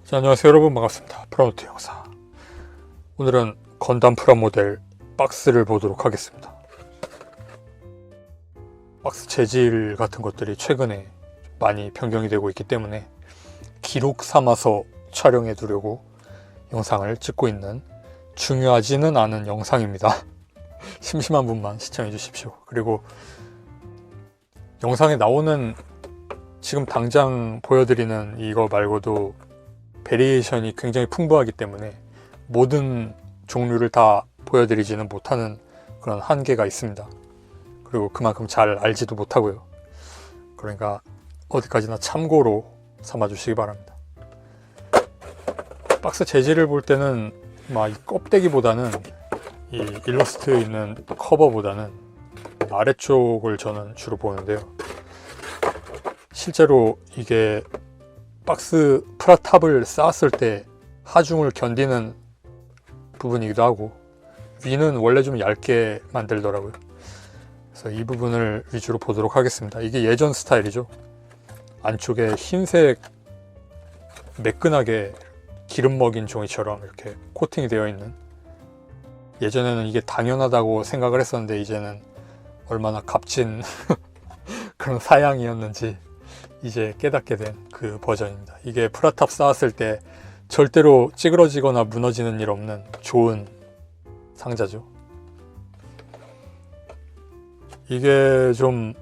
자, 안녕하세요 여러분, 반갑습니다. 프라모델 형사. 오늘은 건담 프라모델 박스를 보도록 하겠습니다. 박스 재질 같은 것들이 최근에 많이 변경이 되고 있기 때문에 기록 삼아서 촬영해 두려고 영상을 찍고 있는 중요하지는 않은 영상입니다. 심심한 분만 시청해 주십시오. 그리고 영상에 나오는 지금 당장 보여드리는 이거 말고도 베리에이션이 굉장히 풍부하기 때문에 모든 종류를 다 보여드리지는 못하는 그런 한계가 있습니다. 그리고 그만큼 잘 알지도 못하고요. 그러니까 어디까지나 참고로 삼아주시기 바랍니다. 박스 재질을 볼 때는 이 껍데기보다는 이 일러스트 있는 커버보다는 아래쪽을 저는 주로 보는데요. 실제로 이게 박스 프라탑을 쌓았을 때 하중을 견디는 부분이기도 하고 위는 원래 좀 얇게 만들더라고요. 그래서 이 부분을 위주로 보도록 하겠습니다. 이게 예전 스타일이죠. 안쪽에 흰색 매끈하게 기름 먹인 종이처럼 이렇게 코팅이 되어 있는, 예전에는 이게 당연하다고 생각을 했었는데 이제는 얼마나 값진 그런 사양이었는지 이제 깨닫게 된 그 버전입니다. 이게 프라탑 쌓았을 때 절대로 찌그러지거나 무너지는 일 없는 좋은 상자죠. 이게 좀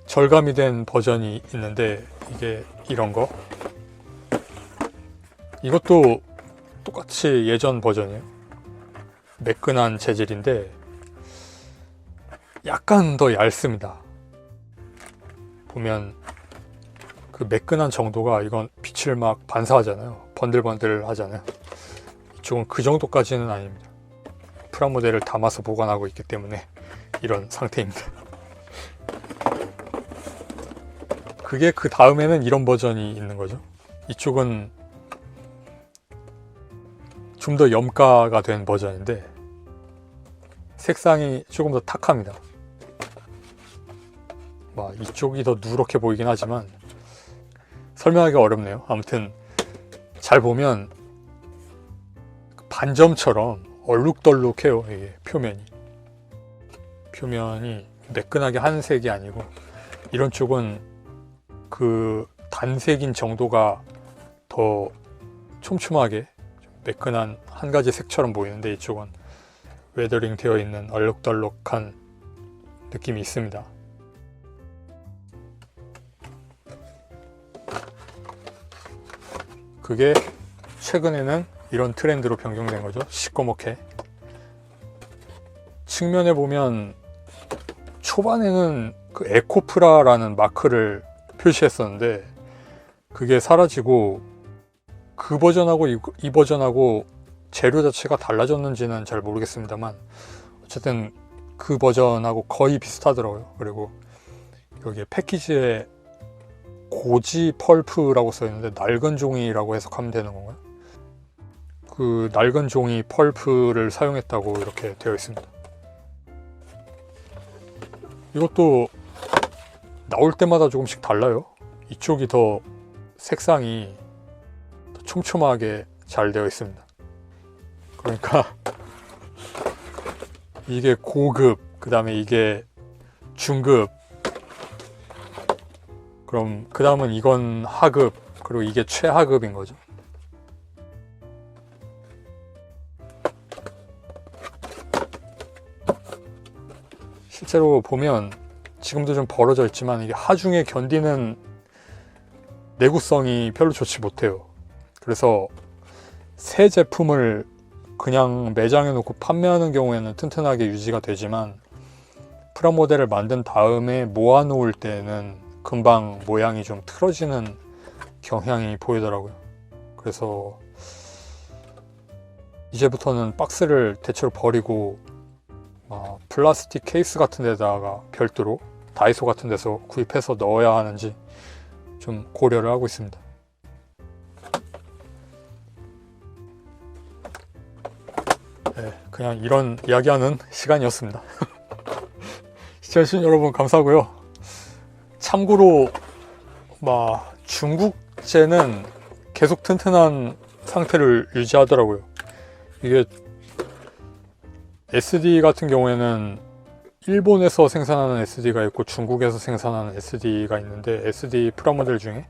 절감이 된 버전이 있는데, 이게 이런 거, 이것도 똑같이 예전 버전이에요. 매끈한 재질인데 약간 더 얇습니다. 보면 그 매끈한 정도가, 이건 빛을 막 반사하잖아요. 번들번들 하잖아요. 이쪽은 그 정도까지는 아닙니다. 프라모델을 담아서 보관하고 있기 때문에 이런 상태입니다. 그게 그 다음에는 이런 버전이 있는 거죠. 이쪽은 좀 더 염가가 된 버전인데 색상이 조금 더 탁합니다. 이쪽이 더 누렇게 보이긴 하지만 설명하기가 어렵네요. 아무튼 잘 보면 반점처럼 얼룩덜룩해요. 이게 표면이 매끈하게 한 색이 아니고, 이런 쪽은 그 단색인 정도가 더 촘촘하게 매끈한 한 가지 색처럼 보이는데, 이쪽은 웨더링 되어 있는 얼룩덜룩한 느낌이 있습니다. 그게 최근에는 이런 트렌드로 변경된 거죠. 시꺼멓게. 측면에 보면 초반에는 그 에코프라라는 마크를 표시했었는데 그게 사라지고, 그 버전하고 이 버전하고 재료 자체가 달라졌는지는 잘 모르겠습니다만 어쨌든 그 버전하고 거의 비슷하더라고요. 그리고 여기에 패키지에 고지 펄프라고 써있는데 낡은 종이라고 해석하면 되는 건가요? 그 낡은 종이 펄프를 사용했다고 이렇게 되어 있습니다. 이것도 나올 때마다 조금씩 달라요. 이쪽이 더 색상이 더 촘촘하게 잘 되어 있습니다. 그러니까 이게 고급, 그 다음에 이게 중급, 그럼 그 다음은 이건 하급, 그리고 이게 최하급인 거죠. 실제로 보면 지금도 좀 벌어져 있지만 이게 하중에 견디는 내구성이 별로 좋지 못해요. 그래서 새 제품을 그냥 매장에 놓고 판매하는 경우에는 튼튼하게 유지가 되지만 프라모델을 만든 다음에 모아 놓을 때는 금방 모양이 좀 틀어지는 경향이 보이더라고요. 그래서 이제부터는 박스를 대체로 버리고 플라스틱 케이스 같은 데다가 별도로 다이소 같은 데서 구입해서 넣어야 하는지 좀 고려를 하고 있습니다. 네, 그냥 이런 이야기하는 시간이었습니다. 시청해주신 여러분 감사하고요. 참고로 중국제는 계속 튼튼한 상태를 유지하더라고요. 이게 SD 같은 경우에는 일본에서 생산하는 SD가 있고 중국에서 생산하는 SD가 있는데, SD 프라모델 중에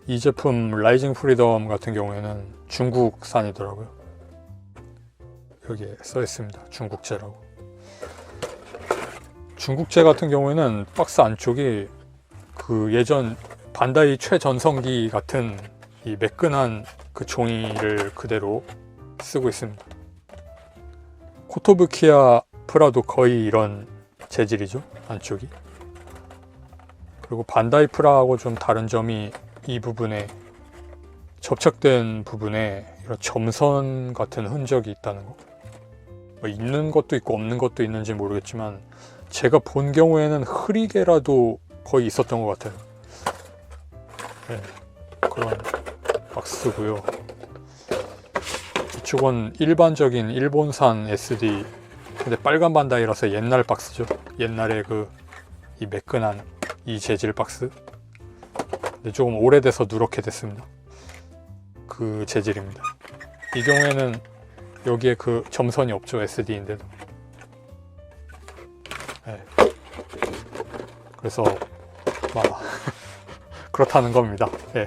이 제품 라이징 프리덤 같은 경우에는 중국산이더라고요. 여기에 써 있습니다. 중국제라고. 중국제 같은 경우에는 박스 안쪽이 그 예전 반다이 최전성기 같은 이 매끈한 그 종이를 그대로 쓰고 있습니다. 코토부키야 프라도 거의 이런 재질이죠, 안쪽이. 그리고 반다이 프라하고 좀 다른 점이 이 부분에, 접착된 부분에 이런 점선 같은 흔적이 있다는 거. 뭐 있는 것도 있고 없는 것도 있는지 모르겠지만 제가 본 경우에는 흐리게라도 거의 있었던 것 같아요. 네, 그런 박스고요. 이쪽은 일반적인 일본산 SD, 근데 빨간 반다이라서 옛날 박스죠. 옛날에 이 매끈한 이 재질 박스. 근데 조금 오래돼서 누렇게 됐습니다. 그 재질입니다. 이 경우에는 여기에 그 점선이 없죠, SD인데도. 네. 그래서 막 그렇다는 겁니다. 네.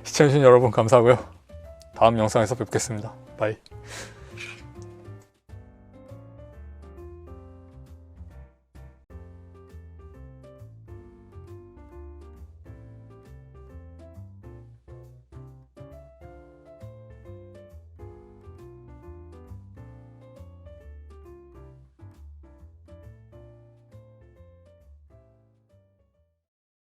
시청해주신 여러분 감사하고요. 다음 영상에서 뵙겠습니다. 바이.